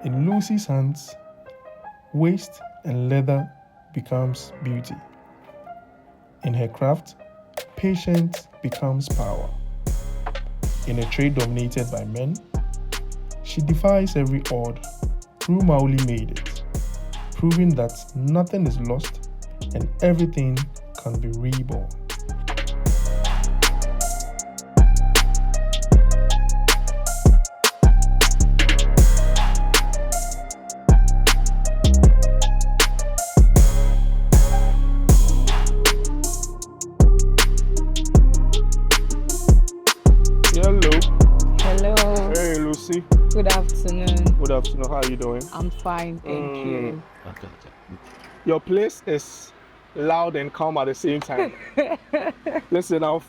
In Lucy's hands, waste and leather becomes beauty. In her craft, patience becomes power. In a trade dominated by men, she defies every odd through Mawuli made it, proving that nothing is lost and everything can be reborn. Hello. Hello. Hey, Lucy. Good afternoon. Good afternoon. How are you doing? I'm fine, thank you. Your place is loud and calm at the same time. Listen, I've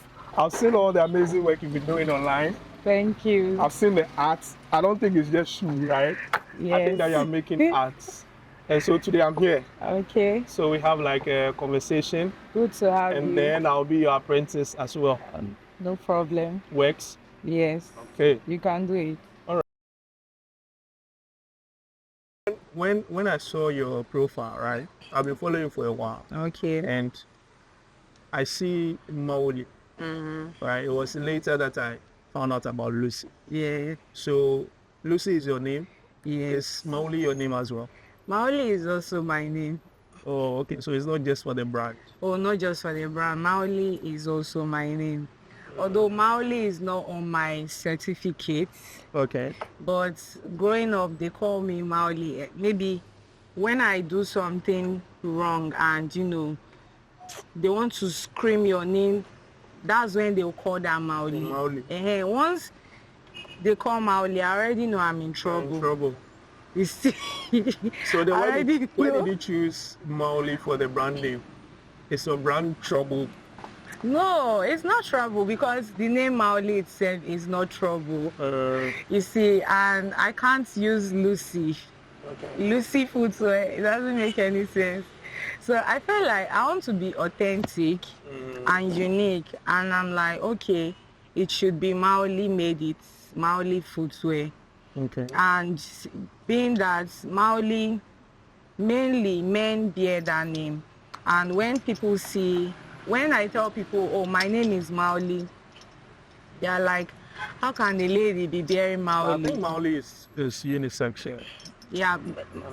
seen all the amazing work you've been doing online. Thank you. I've seen the art. I don't think it's just shoe, right? I think that Yes. you're making arts. And so today I'm here. Okay. So we have like a conversation, Good to have and you. then I'll be your apprentice as well. No problem. Works? Yes. Okay. You can do it. When I saw your profile, right? I've been following you for a while, Okay. and I see Mawuli, right? It was later that I found out about Lucy. Yeah. So Lucy is your name. Yes. Is Mawuli your name as well? Mawuli is also my name. Oh, okay. So it's not just for the brand. Oh, not just for the brand. Mawuli is also my name. Although Mawuli is not on my certificate, Okay. but growing up, they call me Mawuli. Maybe when I do something wrong and, they want to scream your name, that's when they'll call that Mawuli. Mawuli. Once they call Mawuli, I already know I'm in trouble. Trouble. You see? So then I why already did know. you choose Mawuli for the brand name? It's a brand trouble. No, it's not trouble because the name Mawuli itself is not trouble. You see, and I can't use Lucy. Okay. Lucy footwear, it doesn't make any sense. So I felt like I want to be authentic and unique, and I'm like, okay, it should be Mawuli made it, Mawuli footwear. Okay. And being that Mawuli, mainly men bear that name, and when I tell people, oh, my name is Mawuli, they're like, how can a lady be bearing Mawuli? I think Mawuli is unisex. Yeah,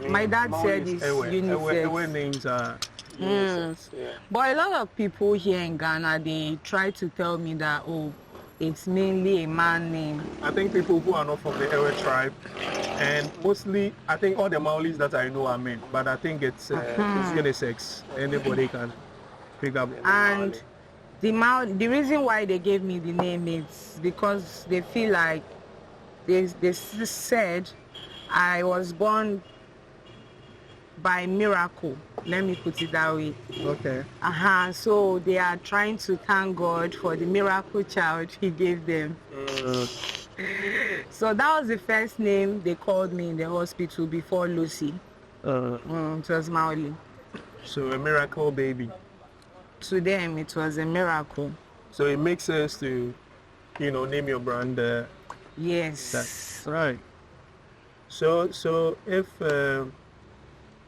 my dad said it's unisex. Ewe names are unisex. Yeah. But a lot of people here in Ghana, they try to tell me that, oh, it's mainly a man name. I think people who are not from the Ewe tribe, and mostly, I think all the Maulis that I know are men, but I think it's unisex. Anybody can pick up. And the reason why they gave me the name is because they feel like they said I was born by miracle. Let me put it that way. Okay. So they are trying to thank God for the miracle child He gave them. So that was the first name they called me in the hospital before Lucy. It was Mawuli. So a miracle baby. To them, it was a miracle. So it makes sense to, name your brand. Yes. That's right. So if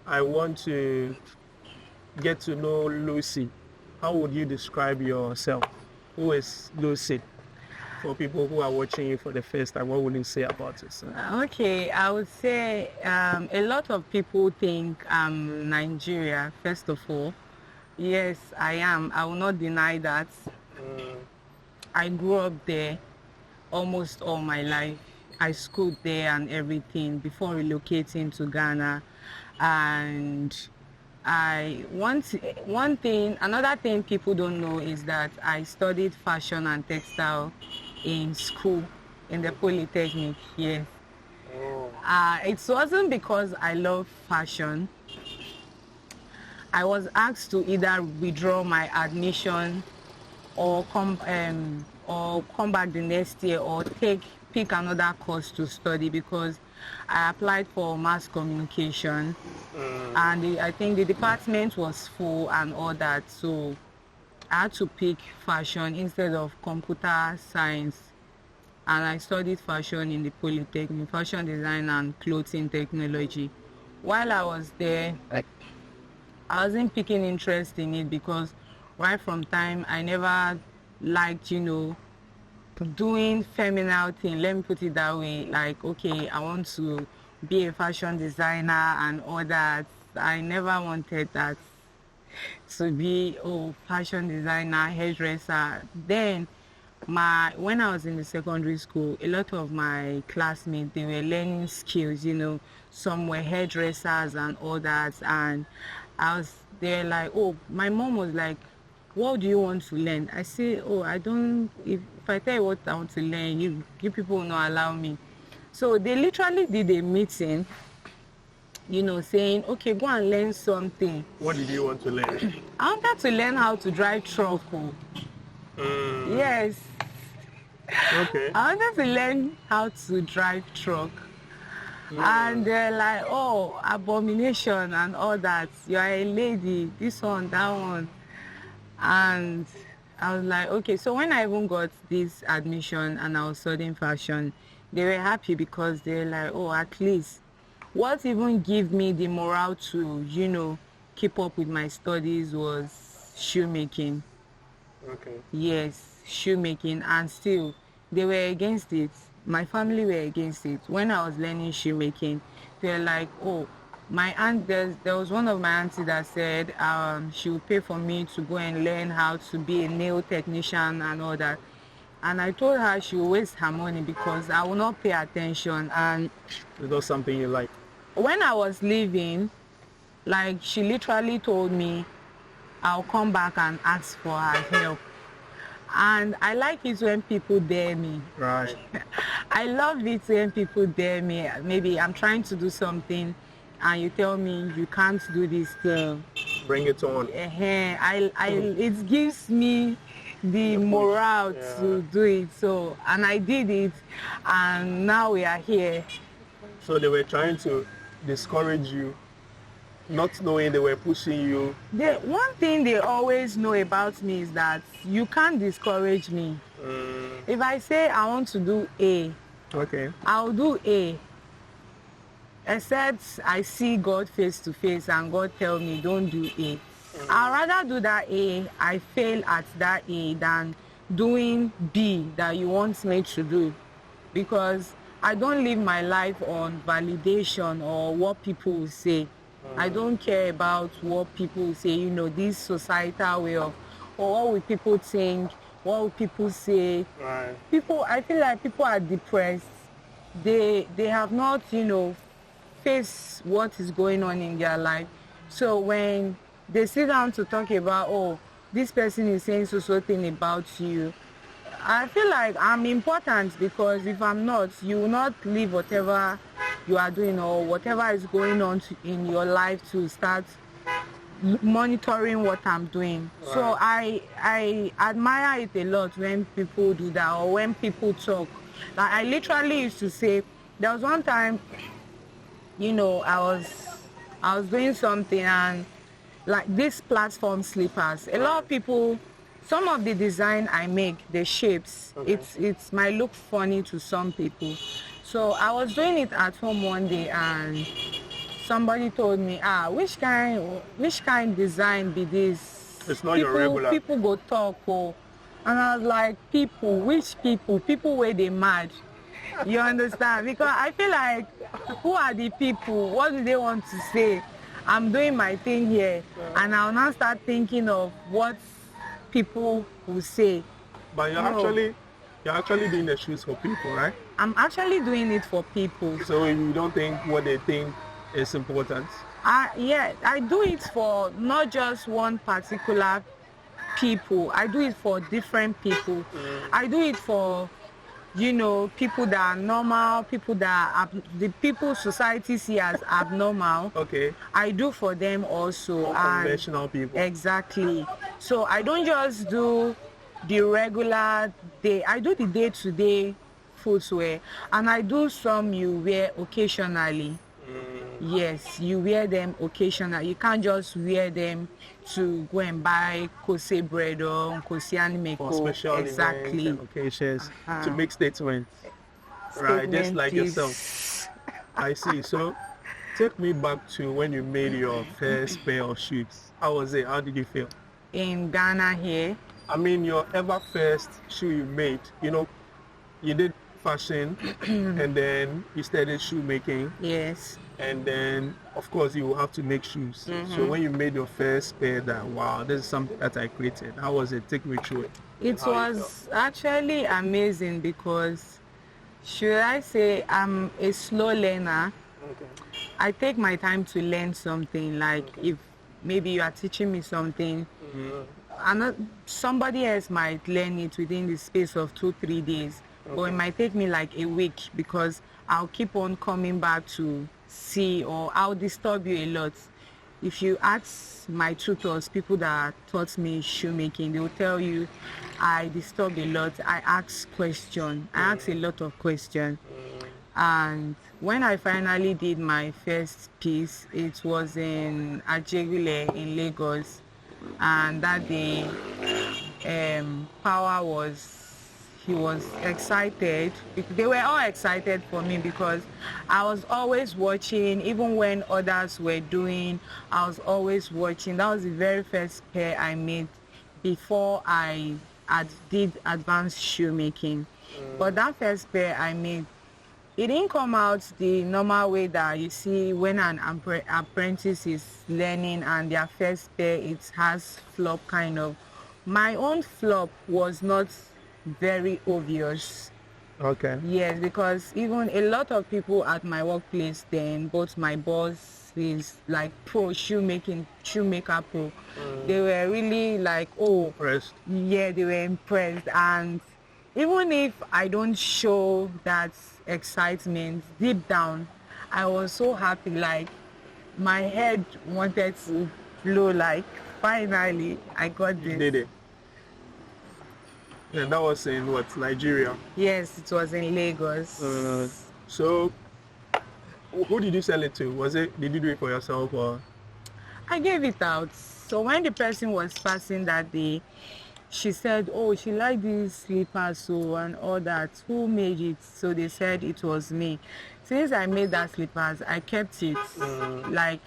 I want to get to know Lucy, how would you describe yourself? Who is Lucy? For people who are watching you for the first time, what would you say about yourself? Okay, I would say a lot of people think I'm Nigeria, first of all. Yes, I am. I will not deny that. I grew up there almost all my life. I schooled there and everything before relocating to Ghana. And another thing people don't know is that I studied fashion and textile in school, in the Polytechnic, yes. It wasn't because I love fashion. I was asked to either withdraw my admission or come back the next year or pick another course to study because I applied for mass communication and I think the department was full and all that, so I had to pick fashion instead of computer science. and I studied fashion in the Polytechnic, fashion design and clothing technology. While I was there, I wasn't picking interest in it because right from time I never liked, doing feminine thing. Let me put it that way. Like, okay, I want to be a fashion designer and all that. I never wanted that, to be fashion designer, hairdresser. Then when I was in the secondary school, a lot of my classmates, they were learning skills, some were hairdressers and all that, and I was there like, my mom was like, what do you want to learn? I say, I don't, if I tell you what I want to learn, you people will not allow me. So they literally did a meeting, saying, okay, go and learn something. What did you want to learn? I wanted to learn how to drive truck. Yes. Okay. I wanted to learn how to drive truck. And they're like, abomination and all that. You are a lady, this one, that one. And I was like, okay. So when I even got this admission and I was studying fashion, they were happy because they're like, at least what even gave me the morale to, keep up with my studies was shoemaking. Okay. Yes, shoemaking, and still they were against it. My family were against it. When I was learning shoemaking, they were like, my aunt, there was one of my aunties that said she would pay for me to go and learn how to be a nail technician and all that. And I told her she will waste her money because I will not pay attention. And it's not something you like. When I was leaving, like, she literally told me I'll come back and ask for her help. And I like it when people dare me. Right. I love it when people dare me. Maybe I'm trying to do something and you tell me you can't do this. Bring it on. It gives me the morale to do it. So, and I did it, and now we are here. So they were trying to discourage you, not knowing they were pushing you. One thing they always know about me is that you can't discourage me. If I say I want to do A, okay, I'll do A. Except I see God face to face and God tell me don't do A. I'd rather do that A, I fail at that A, than doing B that you want me to do. Because I don't live my life on validation or what people will say. I don't care about what people will say, this societal way of, or what will people think, what will people say. Right. I feel like people are depressed. They have not, faced what is going on in their life. So when they sit down to talk about, this person is saying so thing about you, I feel like I'm important, because if I'm not, you will not leave whatever you are doing or whatever is going on in your life to start monitoring what I'm doing. Right. So I admire it a lot when people do that, or when people talk. Like, I literally used to say, there was one time, I was doing something, and like this platform slippers, a lot of people, some of the design I make, the shapes, okay, it might look funny to some people. So I was doing it at home one day, and somebody told me, which kind design be this? It's not your regular. People go talk, and I was like, which people? People where they mad. You understand? Because I feel like, who are the people? What do they want to say? I'm doing my thing here, and I'll now start thinking of what people will say. But you're actually doing the shoes for people, right? I'm actually doing it for people. So you don't think what they think is important? Yeah, I do it for not just one particular people. I do it for different people. I do it for, people that are normal, people that are, the people society see as abnormal. Okay. I do for them also. Conventional people. Exactly. So I don't just do the regular day. I do the day-to-day footwear, and I do some you wear occasionally. Yes, you wear them occasionally. You can't just wear them to go and buy kose bread or kose For animeko. special Exactly. events and occasions to Uh-huh. make statements. Right, just Statement like piece. yourself. I see. So take me back to when you made your first pair of shoes. How was it? How did you feel? In Ghana here, I mean, your ever first shoe you made, you did fashion and then you started shoemaking yes. and then of course you will have to make shoes. So when you made your first pair that, wow, this is something that I created. How was it? Take me through it. It was actually amazing because, should I say, I'm a slow learner. Okay. I take my time to learn something. Like if maybe you are teaching me something, somebody else might learn it within the space of 2-3 days, but it might take me like a week because I'll keep on coming back to see, or I'll disturb you a lot. If you ask my tutors, people that taught me shoemaking, they will tell you I disturb a lot. I ask questions. I ask a lot of questions. And when I finally did my first piece, it was in Ajegule in Lagos. And that day, he was excited. They were all excited for me because I was always watching, even when others were doing, I was always watching. That was the very first pair I made before I did advanced shoemaking. But that first pair I made, it didn't come out the normal way that you see when an apprentice is learning and their first pair, it has flop kind of. My own flop was not very obvious. Okay. Yes, because even a lot of people at my workplace then, both my boss is like pro shoemaker pro. They were really like, oh, Impressed. yeah, they were impressed. And even if I don't show that excitement deep down, I was so happy. Like my head wanted to blow. Like finally, I got this. Did it? And that was in what, Nigeria? Yes, it was in Lagos. So who did you sell it to? Did you do it for yourself or? I gave it out. So when the person was passing that day, she said, oh, she liked these slippers so and all that. Who made it? So they said it was me. Since I made that slippers, I kept it. Like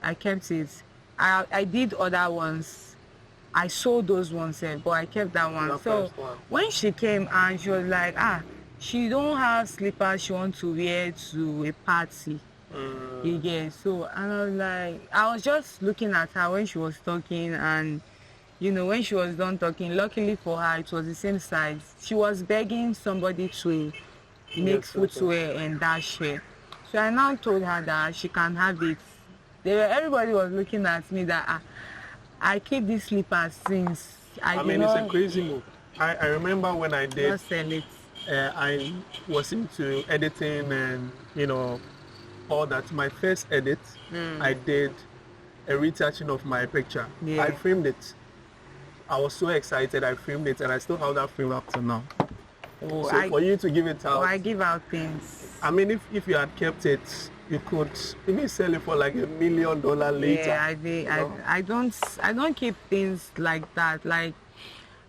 I kept it. I did other ones. I sold those ones, but I kept that one. So when she came and she was like, she don't have slippers she wants to wear to a party. You get. So and I was like, I was just looking at her when she was talking, and when she was done talking, luckily for her, it was the same size. She was begging somebody to make footwear and dash her. So I now told her that she can have it. Everybody was looking at me that I keep these slippers since I mean, it's a crazy move. I remember when I did, not sell it. I was into editing and, all that. My first edit, I did a retouching of my picture. Yeah. I framed it. I was so excited. I framed it and I still have that frame up to now. Oh, So for you to give it out, I give out things. I mean, if you had kept it, you could even sell it for like $1 million later. Yeah, I did. I don't keep things like that. Like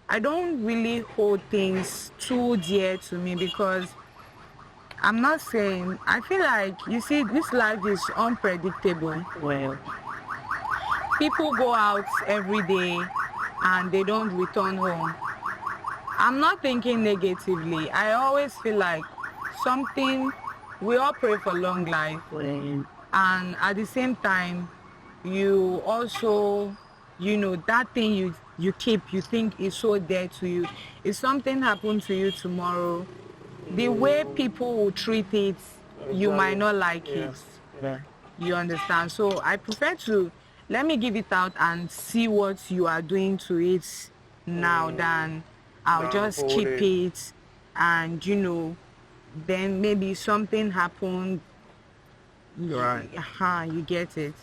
I don't really hold things too dear to me because I'm not saying, I feel like, you see, this life is unpredictable. Well, people go out every day and they don't return home. I'm not thinking negatively. I always feel like we all pray for long life. And at the same time, you also, that thing you keep, you think is so dear to you. If something happened to you tomorrow, the way people will treat it, you might not like it. Yeah. You understand? So I prefer to let me give it out and see what you are doing to it now than I'll just keep it and then maybe something happened. Right. You get it.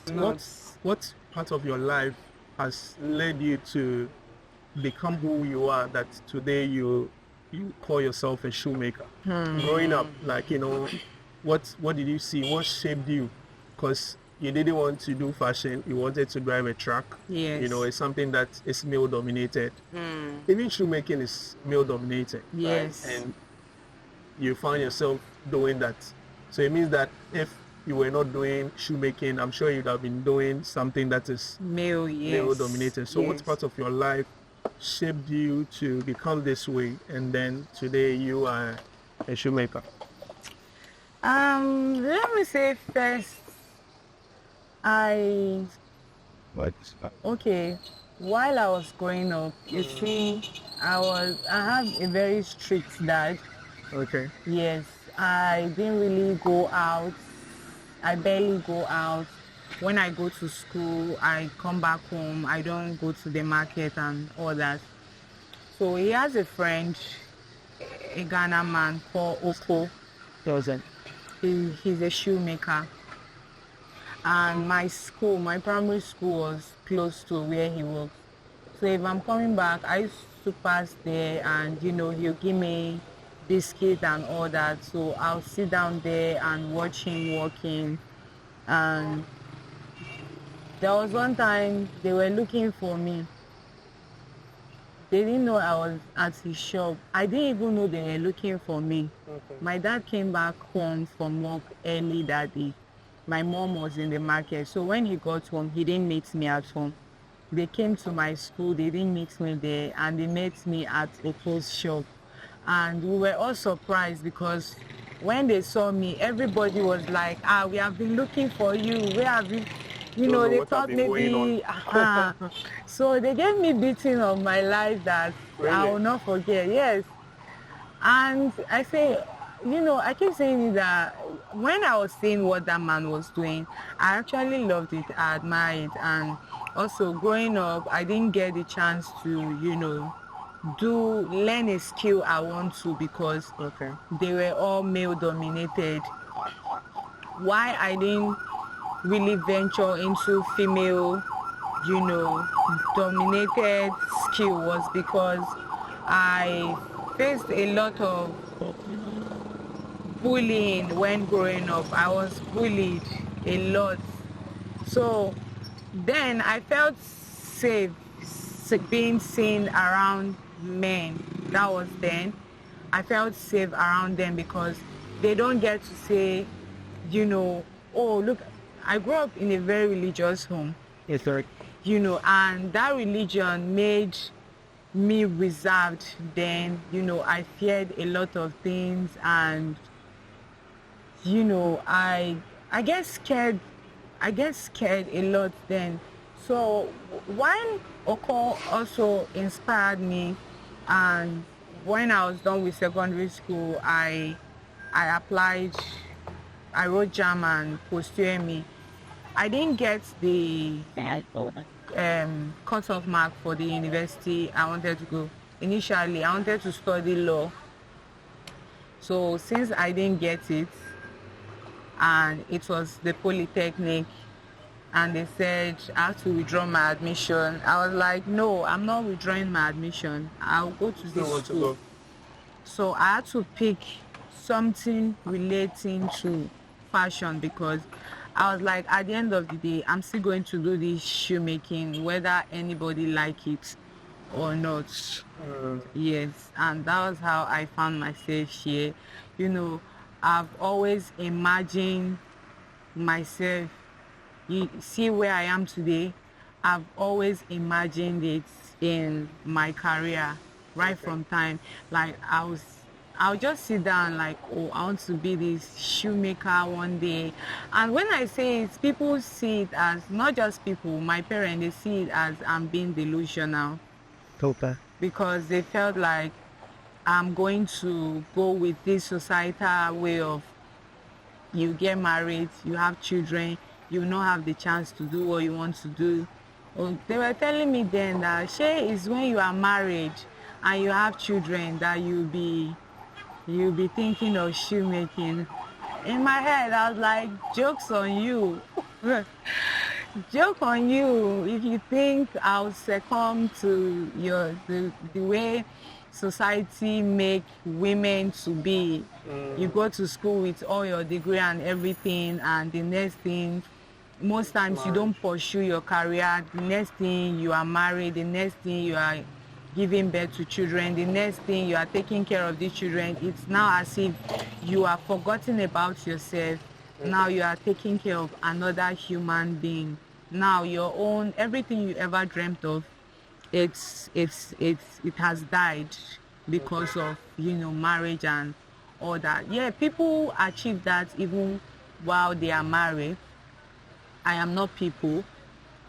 What part of your life has led you to become who you are, that today you call yourself a shoemaker? Growing up, like, what did you see? What shaped you because you didn't want to do fashion, you wanted to drive a truck. Yes. You know, it's something that is male dominated. Even shoemaking is male dominated. Yes. Right? And you found yourself doing that. So it means that if you were not doing shoemaking, I'm sure you'd have been doing something that is Male, yes. male dominated. So yes. what part of your life shaped you to become this way, and then today you are a shoemaker? Let me say first, okay, while I was growing up, you see, I have a very strict dad. Okay. Yes, I didn't really go out. I barely go out. When I go to school, I come back home. I don't go to the market and all that. So he has a friend, a Ghana man called Oko. He's a shoemaker. And my primary school was close to where he works. So if I'm coming back, I used to pass there and, he'll give me biscuit and all that. So I'll sit down there and watch him working. And there was one time they were looking for me. They didn't know I was at his shop. I didn't even know they were looking for me. Okay. My dad came back home from work early that day. My mom was in the market. So when he got home, he didn't meet me at home. They came to my school, they didn't meet me there, and they met me at Oko's shop. And we were all surprised because when they saw me, everybody was like, we have been looking for you. Where have you? They thought maybe, So they gave me beating of my life that really? I will not forget, yes. And I say, I keep saying that when I was seeing what that man was doing, I actually loved it, I admired it. And also growing up, I didn't get the chance to, learn a skill I want to because they were all male dominated. Why I didn't really venture into female, dominated skill was because I faced a lot of bullying when growing up. I was bullied a lot. So then I felt safe being seen around men. That was then. I felt safe around them because they don't get to say, oh, look, I grew up in a very religious home. Yes, sir. And that religion made me reserved then. I feared a lot of things and, I get scared. I get scared a lot then. So when Oko also inspired me, and when I was done with secondary school, I applied, I wrote JAM and post-UME. I didn't get the cut-off mark for the university I wanted to go. Initially, I wanted to study law. So since I didn't get it, and it was the Polytechnic, and they said I have to withdraw my admission, I was like, no, I'm not withdrawing my admission. I'll go to this school. So I had to pick something relating to fashion because I was like, at the end of the day, I'm still going to do this shoemaking, whether anybody like it or not. Yes, and that was how I found myself here. I've always imagined myself. You see where I am today, I've always imagined it in my career, right from time. Like I'll just sit down like, oh, I want to be this shoemaker one day. And when I say it, people see it as, not just people, my parents, they see it as I'm being delusional. Topa. Because they felt like I'm going to go with this societal way of you get married, you have children, you will not have the chance to do what you want to do. They were telling me then that Shay is when you are married and you have children that you'll be thinking of shoemaking. In my head, I was like, joke's on you. Joke on you if you think I'll succumb to the way society make women to be. You go to school with all your degree and everything, and the next thing, most times you don't pursue your career. The next thing you are married, the next thing you are giving birth to children, the next thing you are taking care of these children. It's now as if you are forgotten about yourself. Now you are taking care of another human being. Now your own, everything you ever dreamt of, it has died because of, you know, marriage and all that. Yeah, people achieve that even while they are married. I am not people,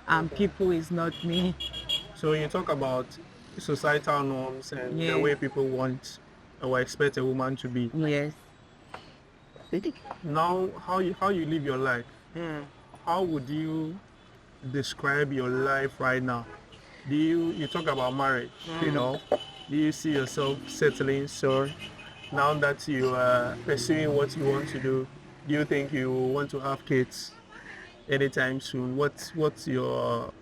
and people is not me. So you talk about societal norms and Yeah. the way people want or expect a woman to be. Yes. Now, how you live your life? How would you describe your life right now? Do you talk about marriage? You know, do you see yourself settling? So now that you are pursuing what you want to do you think you want to have kids anytime soon? What's your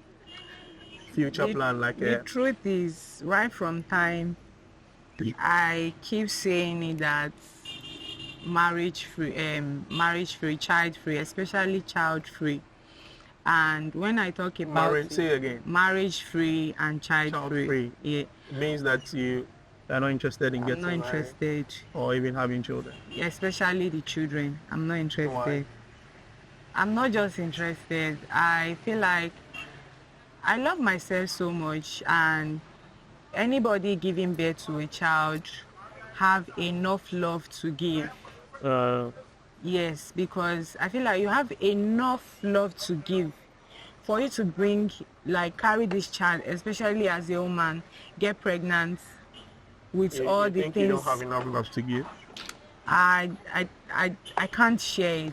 future plan like? The truth is, right from time, I keep saying it that marriage free, child free, especially child free. And when I talk about say again. marriage free and child free, yeah, it means that you are not interested in getting I'm not interested, or even having children. especially the children. I'm not interested. Why? I'm not just interested. I feel like I love myself so much, and anybody giving birth to a child have enough love to give. Yes, because I feel like you have enough love to give for you to bring, like, carry this child, especially as a woman, get pregnant with all the things. You don't have enough love to give? I can't share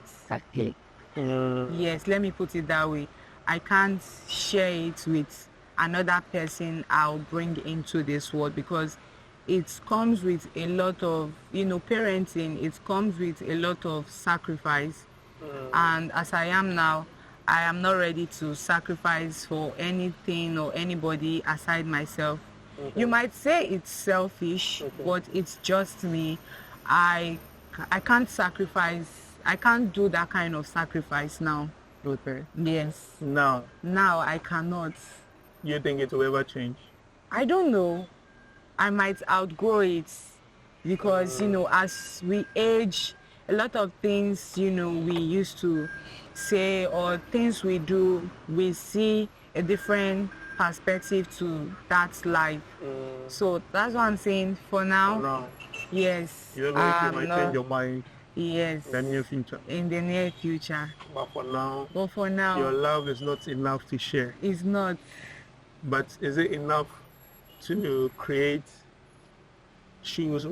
it. Yes, let me put it that way. I can't share it with another person I'll bring into this world, because it comes with a lot of, parenting. It comes with a lot of sacrifice. And as I am now, I am not ready to sacrifice for anything or anybody aside myself. You might say it's selfish, but it's just me. I can't sacrifice. I can't do that kind of sacrifice now. Okay. Yes. Now I cannot. You think it will ever change? I don't know. I might outgrow it, because, as we age, a lot of things, we used to say, or things we do, we see a different perspective to that life. So that's what I'm saying for now. No. Yes. You're going to change your mind. Yes. In the near future. In the near future. But for now, your love is not enough to share. It's not. But is it enough to create shoes?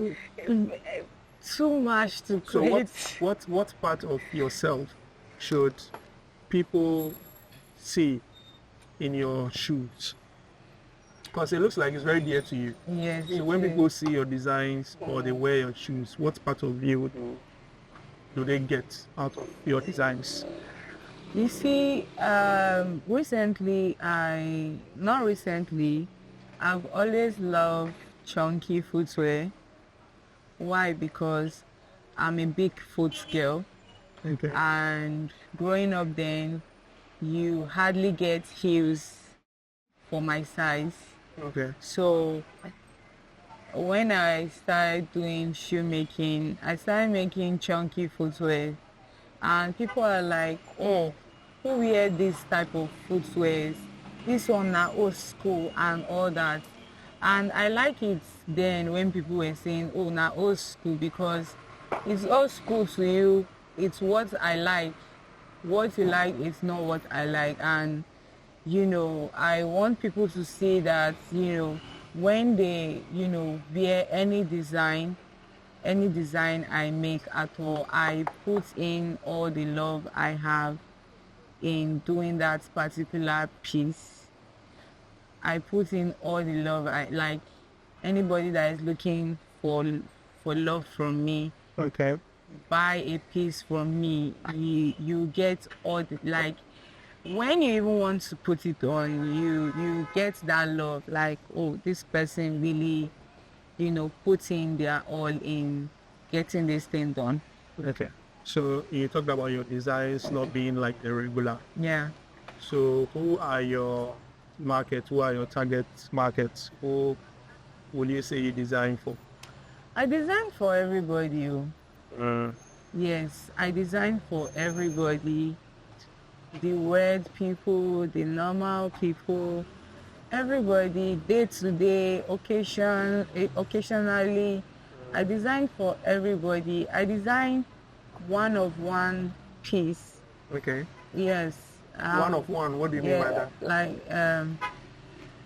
Too much to create. So what part of yourself should people see in your shoes? Because it looks like it's very dear to you. Yes. So when people see your designs or they wear your shoes, what part of you do they get out of your designs? You see, I've always loved chunky footwear. Why? Because I'm a big foot girl. Okay. And growing up then, you hardly get heels for my size. Okay. So when I started doing shoemaking, I started making chunky footwear. And people are like, oh, who wear this type of footwear? This one now old school and all that. And I like it then when people were saying, oh, now old school, because it's old school to you. It's what I like. What you like is not what I like. And, I want people to see that, when they, wear any design I make at all, I put in all the love I have in doing that particular piece. I put in all the love. I like anybody that is looking for love from me. Okay. Buy a piece from me. You get all the, like, when you even want to put it on, you get that love. Like, oh, this person really, put in their all in getting this thing done. Okay. So you talked about your designs not being like the regular. Yeah. So who are your markets? Who are your target markets? Who will you say you design for? I design for everybody. Uh, Yes, I design for everybody. The weird people, the normal people, everybody, day to day, occasionally. I design for everybody. I design one of one piece. okay. Yes. One of one. What do you mean by Yeah, that? like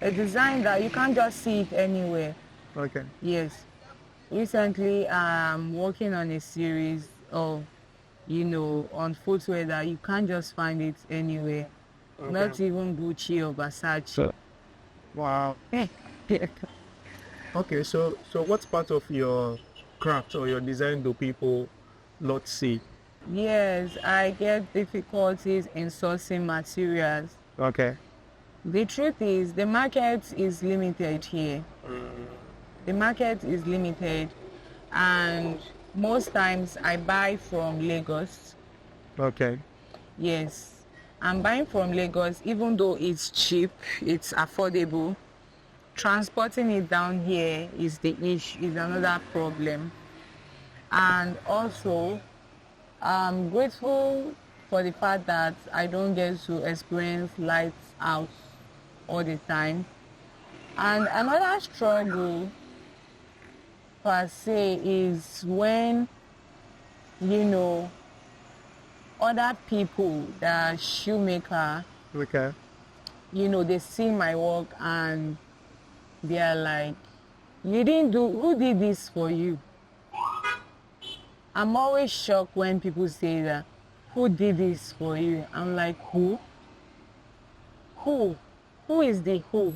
a design that you can't just see it anywhere. Okay. Yes. Recently, I'm working on a series of, on footwear that you can't just find it anywhere. Okay. Not even Gucci or Versace. Wow. Yeah. Okay. So what part of your craft or your design do people not see? Yes, I get difficulties in sourcing materials. Okay. The truth is, the market is limited here. The market is limited, and most times I buy from Lagos. Okay. Yes, I'm buying from Lagos, even though it's cheap, it's affordable. Transporting it down here is the issue, is another problem. And also, I'm grateful for the fact that I don't get to experience lights out all the time. And another struggle per se is when, other people, the shoemaker, Okay. they see my work and they're like, who did this for you? I'm always shocked when people say that, who did this for you? I'm like, who? Who? Who is the who?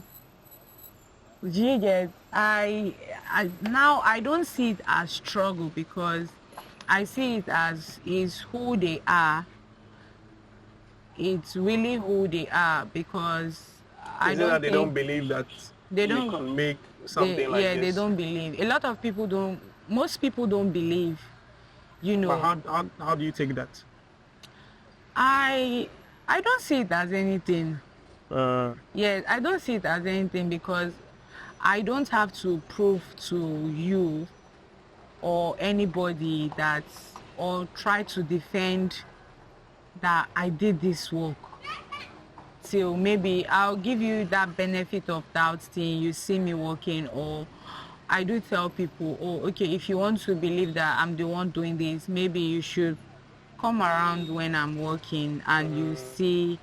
Do you get? Now I don't see it as struggle because I see it as is who they are. It's really who they are because I Is it don't that they think don't believe that they you don't can make something like yeah, this? they don't believe. A lot of people don't. Most people don't believe. But how do you take that? I don't see it as anything. Yeah, I don't see it as anything because I don't have to prove to you or anybody that or try to defend that I did this work. Till maybe I'll give you that benefit of doubt thing, you see me working, or I do tell people, oh, okay, if you want to believe that I'm the one doing this, maybe you should come around when I'm working and you see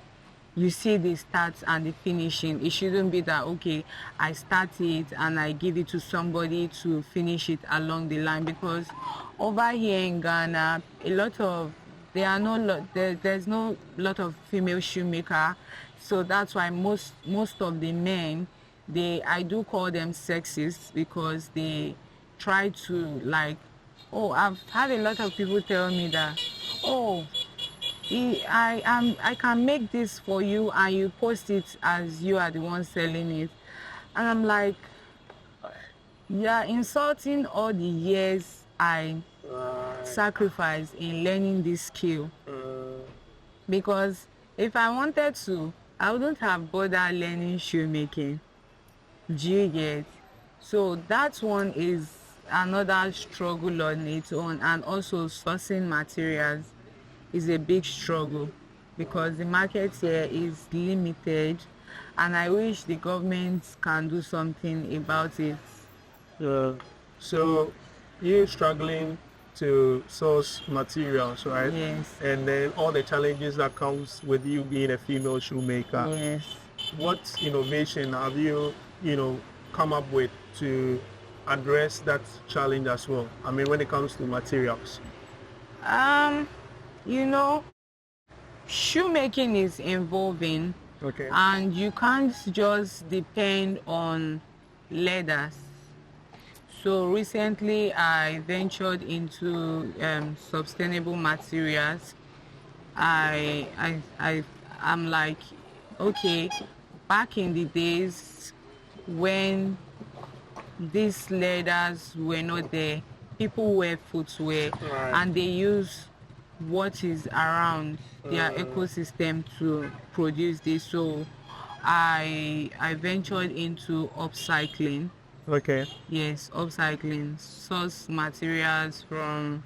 the starts and the finishing. It shouldn't be that, okay, I start it and I give it to somebody to finish it along the line, because over here in Ghana, there's no lot of female shoemaker, so that's why most of the men, I do call them sexist because they try to like, oh, I've had a lot of people tell me that, oh, I can make this for you and you post it as you are the one selling it. And I'm like, you're insulting all the years I sacrificed in learning this skill. Because if I wanted to, I wouldn't have bothered learning shoemaking. Do you get? So that one is another struggle on its own, and also sourcing materials is a big struggle because the market here is limited, and I wish the government can do something about it. So you're struggling to source materials, right? Yes. And then all the challenges that comes with you being a female shoemaker. Yes. What innovation have you, come up with to address that challenge as well? I mean, when it comes to materials. Shoemaking is evolving. Okay. And you can't just depend on leathers. So recently I ventured into sustainable materials. I'm like, okay, back in the days when these leathers were not there. People wear footwear, Right. and they use what is around their ecosystem to produce this. So I ventured into upcycling. Okay. Yes, upcycling, source materials from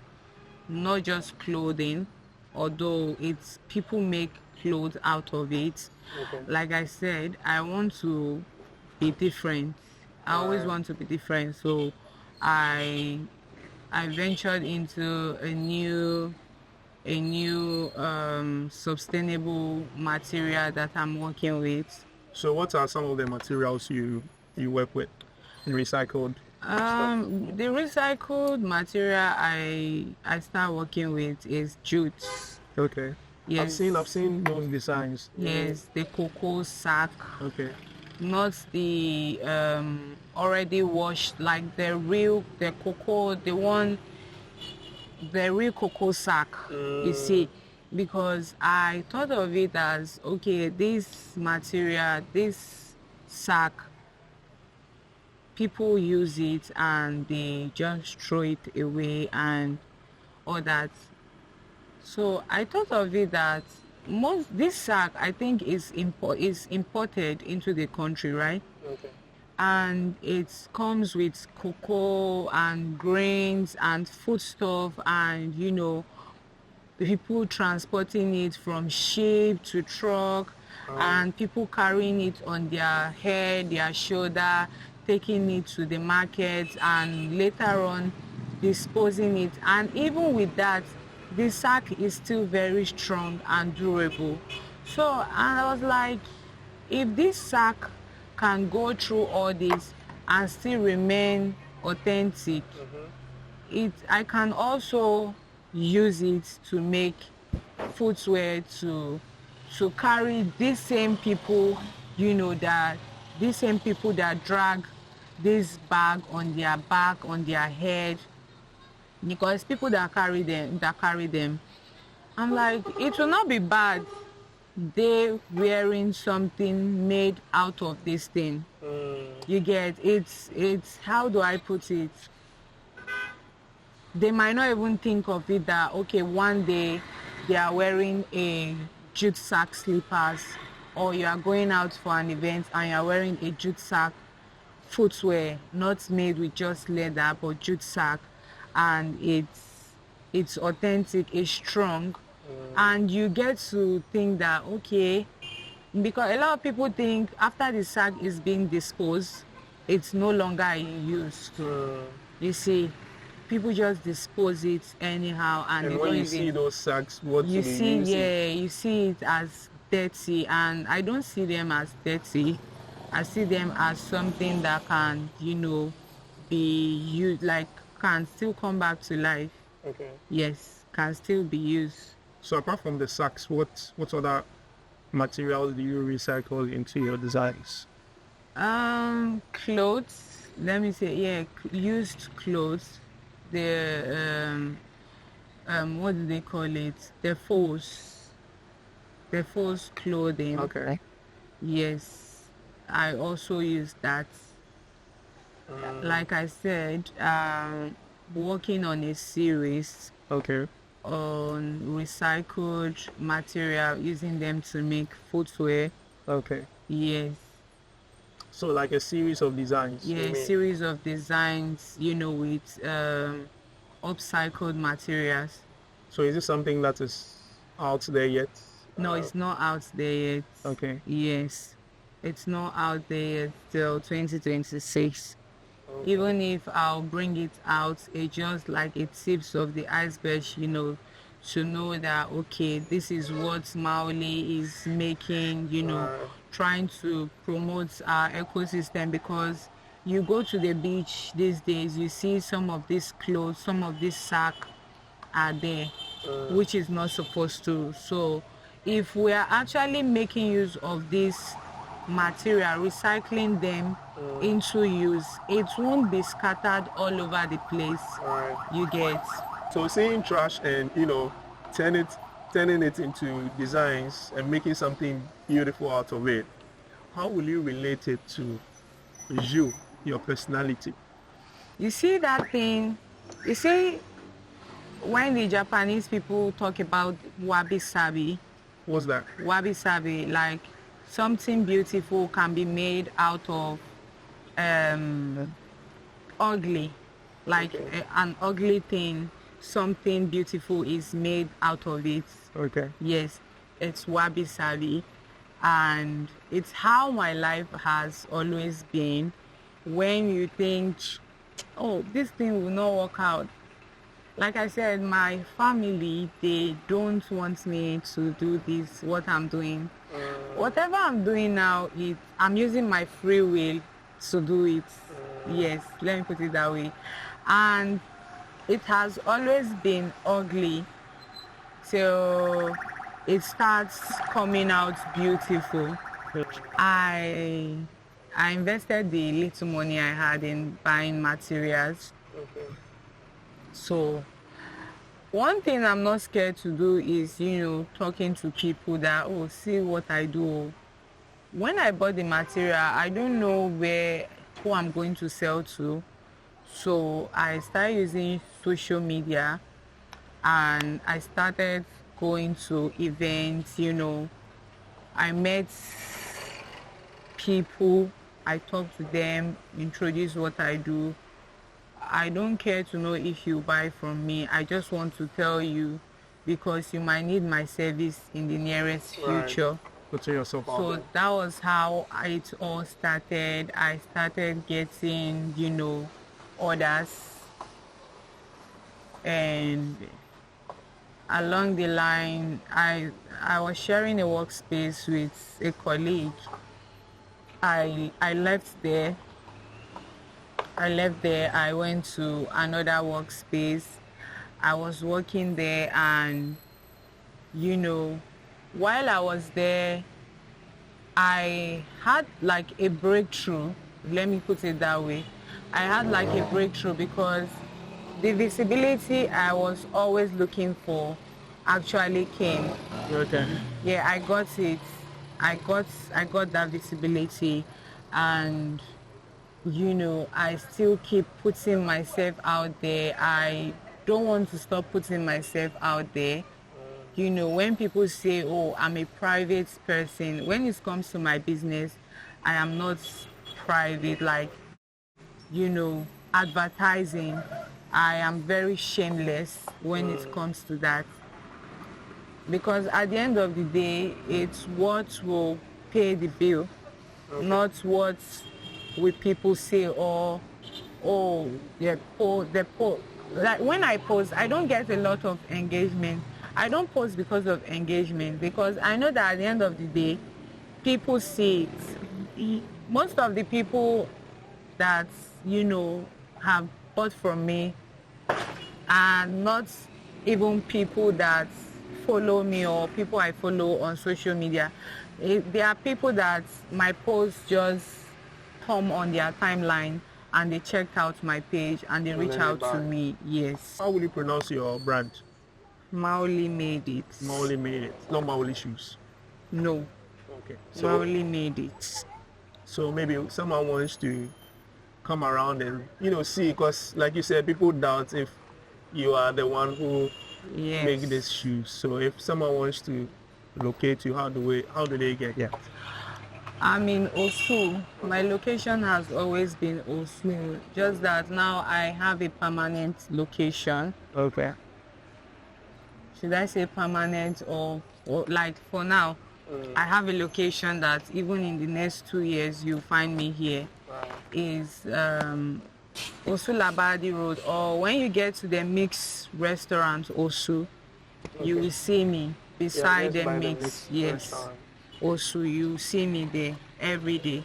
not just clothing, although it's people make clothes out of it. Okay. Like I said, I want to be different. I always want to be different. So I I ventured into a new sustainable material that I'm working with. So what are some of the materials you work with in recycled? The recycled material I start working with is jute. Okay. Yes. I've seen those designs. Yes, the cocoa sack, Okay. not the already washed, like the real real cocoa sack. You see, because I thought of it as, okay, this material, this sack, people use it and they just throw it away and all that. So I thought of it that this sack, I think, is imported into the country, right? Okay. And it comes with cocoa and grains and foodstuff, and people transporting it from ship to truck, and people carrying it on their head, their shoulder, taking it to the market, and later on disposing it. And even with that, the sack is still very strong and durable. So I was like, if this sack can go through all this and still remain authentic, I can also use it to make footwear to carry these same people, that these same people that drag this bag on their back, on their head, because people that carry them, I'm like, it will not be bad they wearing something made out of this thing. You get it's how do I put it? They might not even think of it that, okay, one day they are wearing a jute sack slippers, or you are going out for an event and you are wearing a jute sack footwear, not made with just leather but jute sack, and it's authentic, it's strong, and you get to think that, okay, because a lot of people think after the sack is being disposed, it's no longer in use. You see, people just dispose it anyhow, and they when don't you even see those sacks, what you do they see use it? you see it as dirty, and I don't see them as dirty. I see them as something that can be used, like can still come back to life. Okay. Yes, can still be used. So apart from the sacks, what other materials do you recycle into your designs? Clothes, let me say, yeah, used clothes, the what do they call it, the false clothing. Okay. Yes, I also use that. Like I said, working on a series Okay. on recycled material, using them to make footwear. Okay. Yes. So like a series of designs. you Yeah, mean? series of designs, with upcycled materials. So is this something that is out there yet? No, it's not out there yet. Okay. Yes, it's not out there yet till 2026. Even if I'll bring it out, it's just like a tips of the iceberg, to know that, okay, this is what Mawuli is making, trying to promote our ecosystem, because you go to the beach these days, you see some of these clothes, some of this sack are there, which is not supposed to. So if we are actually making use of this material, recycling them into use, it won't be scattered all over the place. You get. So seeing trash and turning it into designs and making something beautiful out of it, how will you relate it to you your personality? You see that thing, you see when the Japanese people talk about wabi-sabi, What's that? wabi-sabi, like something beautiful can be made out of ugly, like an ugly thing, something beautiful is made out of it. Okay. Yes, it's wabi-sabi, and it's how my life has always been. When you think, oh, this thing will not work out, like I said, my family, they don't want me to do this, what I'm doing. Whatever I'm doing now, I'm using my free will to do it. Yes, let me put it that way. And it has always been ugly till it starts coming out beautiful. I invested the little money I had in buying materials. So one thing I'm not scared to do is, talking to people that, oh, see what I do. When I bought the material, I don't know who I'm going to sell to. So I started using social media, and I started going to events, I met people, I talked to them, introduced what I do. I don't care to know if you buy from me. I just want to tell you because you might need my service in the nearest future. Putting yourself out So there. that was how it all started. I started getting, orders. And along the line, I was sharing a workspace with a colleague. I left there. I went to another workspace. I was working there, and while I was there, I had like a breakthrough. Let me put it that way. I had like a breakthrough because the visibility I was always looking for actually came. Okay. Yeah, I got it. I got that visibility, and I still keep putting myself out there. I don't want to stop putting myself out there. When people say, oh, I'm a private person, when it comes to my business, I am not private. Like, advertising, I am very shameless when it comes to that. Because at the end of the day, it's what will pay the bill, not what will people say, or, oh, they're poor. Like when I post, I don't get a lot of engagement. I don't post because of engagement, because I know that at the end of the day, people see it. Most of the people that, have bought from me are not even people that follow me or people I follow on social media. There are people that my posts just come on their timeline and they checked out my page and they reach out to me. Yes. How will you pronounce your brand? Mawuli made it. Mawuli made it. Not Mawuli shoes. No. Okay. Mawuli made it. So maybe someone wants to come around and see, because like you said, people doubt if you are the one who Yes. make these shoes. So if someone wants to locate you, how do they get? Yeah. I'm in Osu. My location has always been Osu. Just that now I have a permanent location. Okay. Should I say permanent or like for now? I have a location that even in the next 2 years you'll find me here. Is Osu Labadi Road, or when you get to the Mix restaurant Osu, you will see me beside the Mix. Yes. Also, you see me there every day,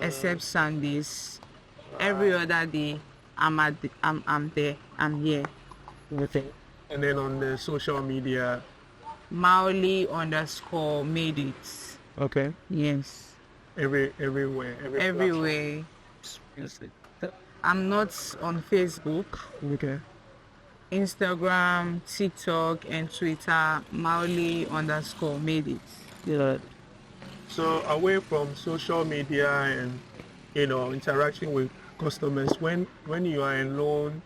except Sundays. Every other day, I'm there. I'm here. Okay. And then on the social media, Mawuli _ made it. okay. Yes. Everywhere. Everywhere. I'm not on Facebook, Okay. Instagram, TikTok, and Twitter. Mawuli _ made it. Yeah. So away from social media and interaction with customers when you are alone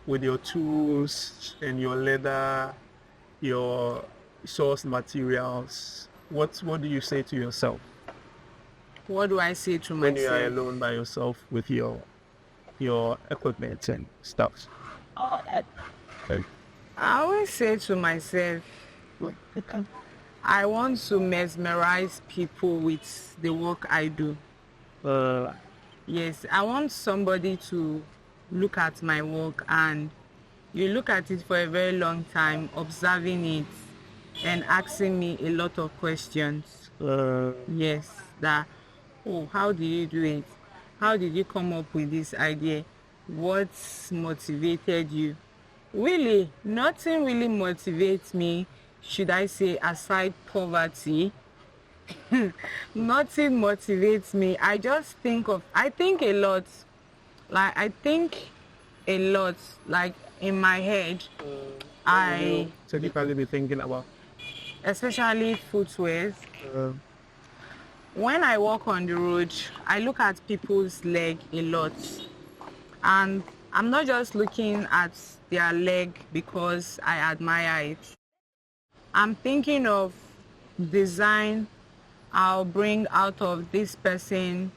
with your tools and your leather, your source materials? What do you say to yourself What do I say to when you are myself? alone by yourself with your equipment and stuff? I always say to myself, I want to mesmerize people with the work I do. Yes, I want somebody to look at my work and you look at it for a very long time, observing it and asking me a lot of questions. Yes, that, oh, how did you do it? How did you come up with this idea? What motivated you? Really, nothing really motivates me, should I say, aside poverty. Nothing motivates me. I think a lot. Like, I think a lot, like in my head. I Typically be thinking about. Especially footwear. When I walk on the road, I look at people's leg a lot. And I'm not just looking at their leg because I admire it. I'm thinking of design I'll bring out of this person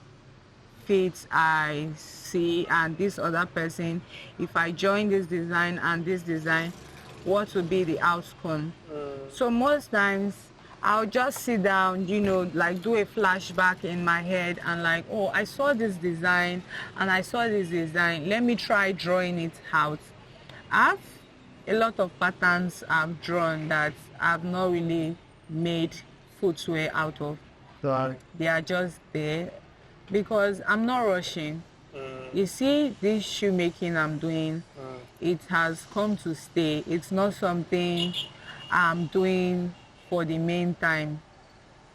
feet I see and this other person. If I join this design and this design, what will be the outcome? So most times I'll just sit down, like do a flashback in my head and like, oh, I saw this design and I saw this design. Let me try drawing it out. I have a lot of patterns I've drawn that I've not really made footwear out of. They are just there because I'm not rushing. You see, this shoemaking I'm doing, it has come to stay. It's not something I'm doing for the main time.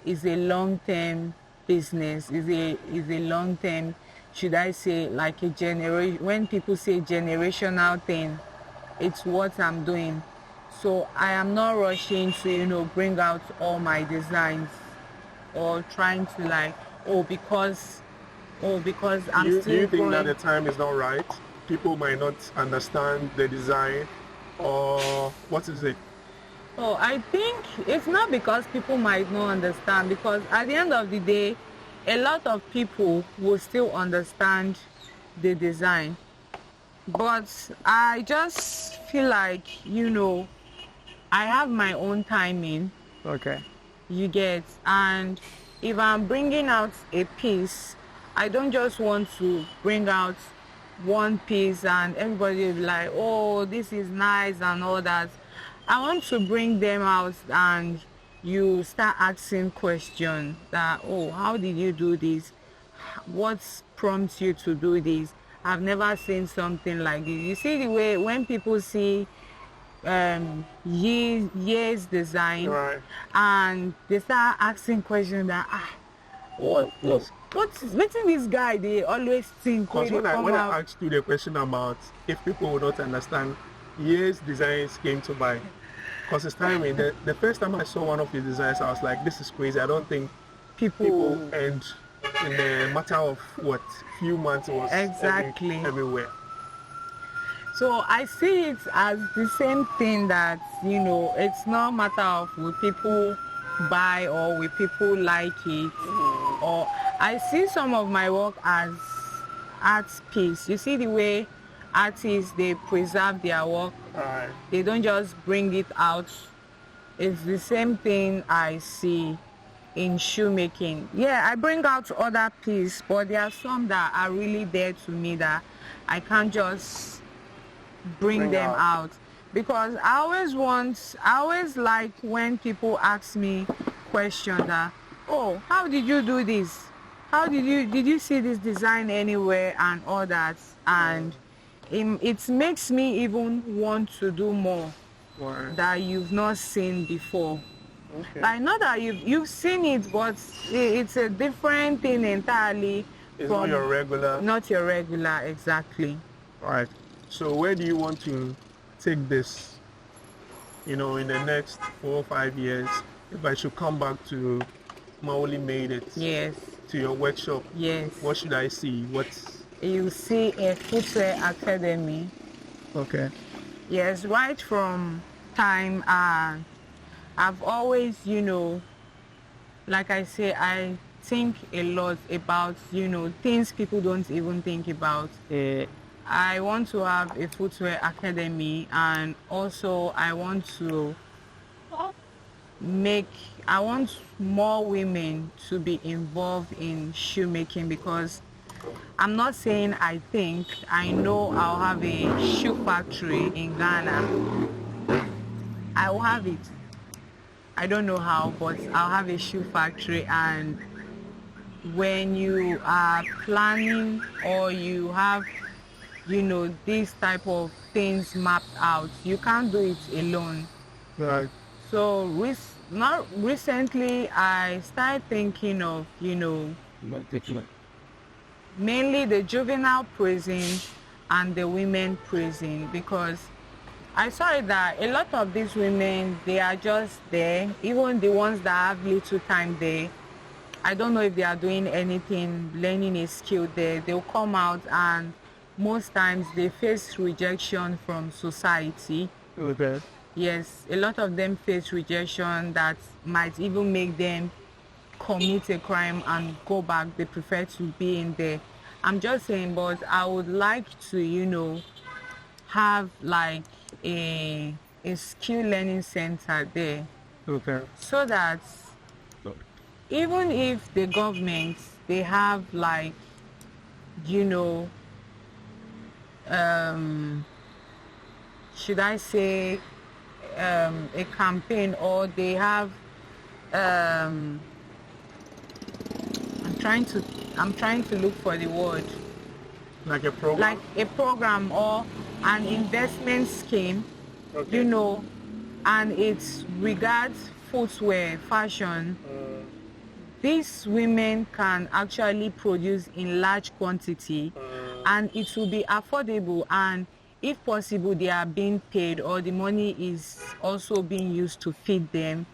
It's a long-term business. It's a long-term, should I say, like a generation. When people say generational thing, it's what I'm doing. So I am not rushing to, bring out all my designs or trying to like, because I'm still Do you think growing. that the time is not right? People might not understand the design, or what is it? Oh, I think it's not because people might not understand, because at the end of the day, a lot of people will still understand the design. But I just feel like, I have my own timing. Okay. You get, and if I'm bringing out a piece, I don't just want to bring out one piece and everybody will be like, oh, this is nice and all that. I want to bring them out and you start asking questions that, oh, how did you do this? What prompts you to do this? I've never seen something like this. You see the way when people see years design, Right. and they start asking questions that what's this guy they always think Because when when I asked you the question about if people would not understand, yes, designs came to mind. Because it's timing. The first time I saw one of your designs, I was like, this is crazy. I don't think people and in the matter of few months it was Exactly. everywhere. So I see it as the same thing that, it's not matter of will people buy or will people like it. Or I see some of my work as art piece. You see the way artists, they preserve their work. Right. They don't just bring it out. It's the same thing I see in shoemaking. Yeah, I bring out other pieces, but there are some that are really there to me that I can't just bring them out. Because I always like when people ask me questions that, oh, how did you do this? Did you see this design anywhere and all that? And it makes me even want to do more that you've not seen before. Okay. Like, not that you've seen it, but it's a different thing entirely. It's not your regular. Not your regular, exactly. Right. So where do you want to take this, in the next 4 or 5 years? If I should come back to Mawuli Made It, Yes. to your workshop, Yes. what should I see? you see a footwear academy. Okay. Yes, right from time, I've always, like I say, I think a lot about, things people don't even think about. I want to have a footwear academy, and also I want to make, I want more women to be involved in shoemaking, because I'm not saying I know I'll have a shoe factory in Ghana. I will have it. I don't know how, but I'll have a shoe factory. And when you are planning, or you have, these type of things mapped out, you can't do it alone. Right. So not recently, I started thinking of, mainly the juvenile prison and the women prison, because I saw it that a lot of these women, they are just there, even the ones that have little time there. I don't know if they are doing anything, learning a skill there. They'll come out, and most times they face rejection from society. Okay. Yes, a lot of them face rejection that might even make them commit a crime and go back. They prefer to be in there. I'm just saying, but I would like to, have like a skill learning center there, Okay. so that even if the government, they have like, should I say, a campaign, or they have, I'm trying to look for the word, Like a program. like a program or an investment scheme, Okay. and it regards footwear, fashion. These women can actually produce in large quantity, and it will be affordable, and if possible, they are being paid, or the money is also being used to feed them.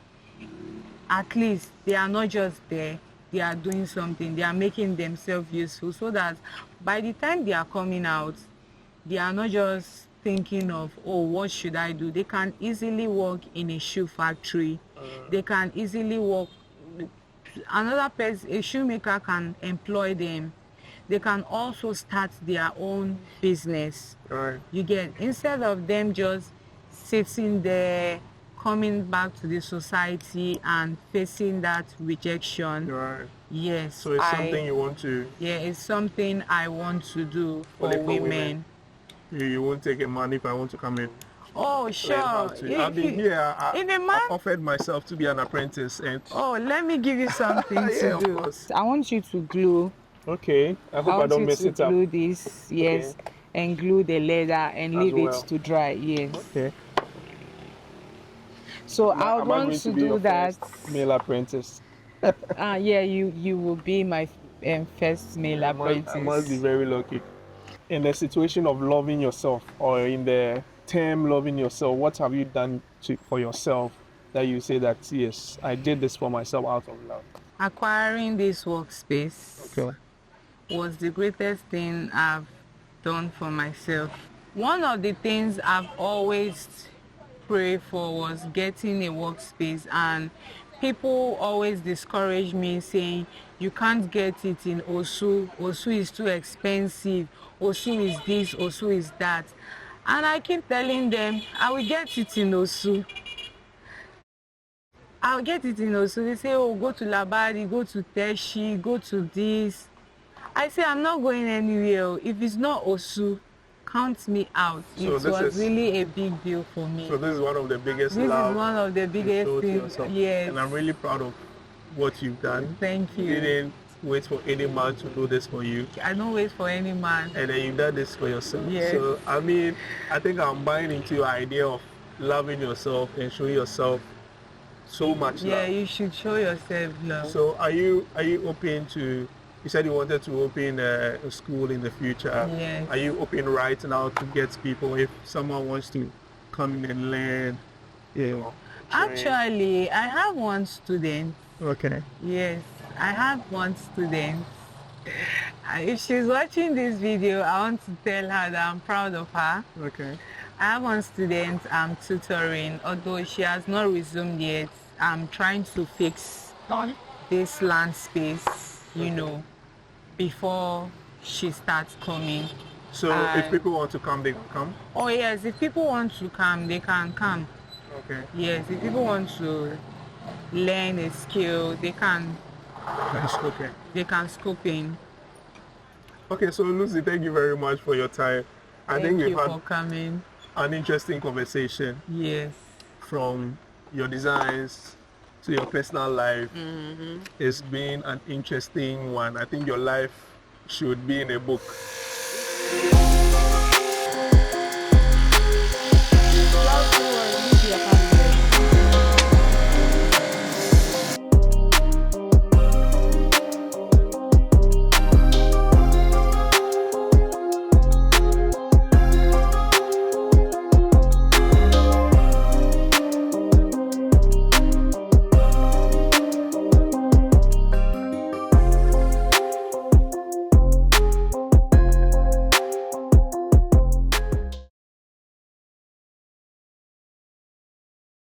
At least they are not just there, they are doing something, they are making themselves useful, so that by the time they are coming out, they are not just thinking of, oh, what should I do? They can easily work in a shoe factory. They can easily work, another person, a shoemaker can employ them. They can also start their own business. Right. You get, instead of them just sitting there, coming back to the society and facing that rejection. Right. Yes. So it's something you want to. Yeah, it's something I want to do for Only for women. women. You won't take a man if I want to come in. Oh, sure. I've been here. If a man, I offered myself to be an apprentice, and oh, let me give you something Yeah, to of do. course. I want you to glue. okay. I hope I don't mess it up. Glue this, yes, and glue the leather and As leave well. it to dry. Yes. Okay. So I would Am I want going to be do your that. first male apprentice? Yeah, you will be my first male apprentice. I must be very lucky. In the situation of loving yourself, or in the term loving yourself, what have you done for yourself that you say that, yes, I did this for myself out of love? Acquiring this workspace Okay. was the greatest thing I've done for myself. One of the things I've always prayed for was getting a workspace, and people always discourage me, saying you can't get it in Osu. Osu is too expensive. Osu is this, Osu is that. And I keep telling them, I will get it in Osu. I'll get it in Osu. They say, oh, go to Labadi, go to Teshi, go to this. I say, I'm not going anywhere. If it's not Osu, count me out. So it was really a big deal for me. So this is one of the biggest This love is one of the you biggest showed to things. yourself. Yes. And I'm really proud of what you've done. Thank you. You didn't wait for any man to do this for you. I don't wait for any man. And then you've done this for yourself. Yes. So, I mean, I think I'm buying into your idea of loving yourself and showing yourself so much Yeah, love. you should show yourself love. So are you open to, you said you wanted to open a school in the future. Yes. Are you open right now to get people, if someone wants to come in and learn? Yeah. Actually, I have one student. Okay. Yes, I have one student. If she's watching this video, I want to tell her that I'm proud of her. Okay. I have one student I'm tutoring, although she has not resumed yet. I'm trying to fix this land space, you know, before she starts coming. So if people want to come, they can come? Oh yes, if people want to come, they can come. Okay. Yes, if people want to learn a skill, they can. That's okay. They can scope in. Okay, so Lucy, thank you very much for your time. I think Thank you we've for had coming. an interesting conversation Yes. from your designs to your personal life. It's been an interesting one. I think your life should be in a book.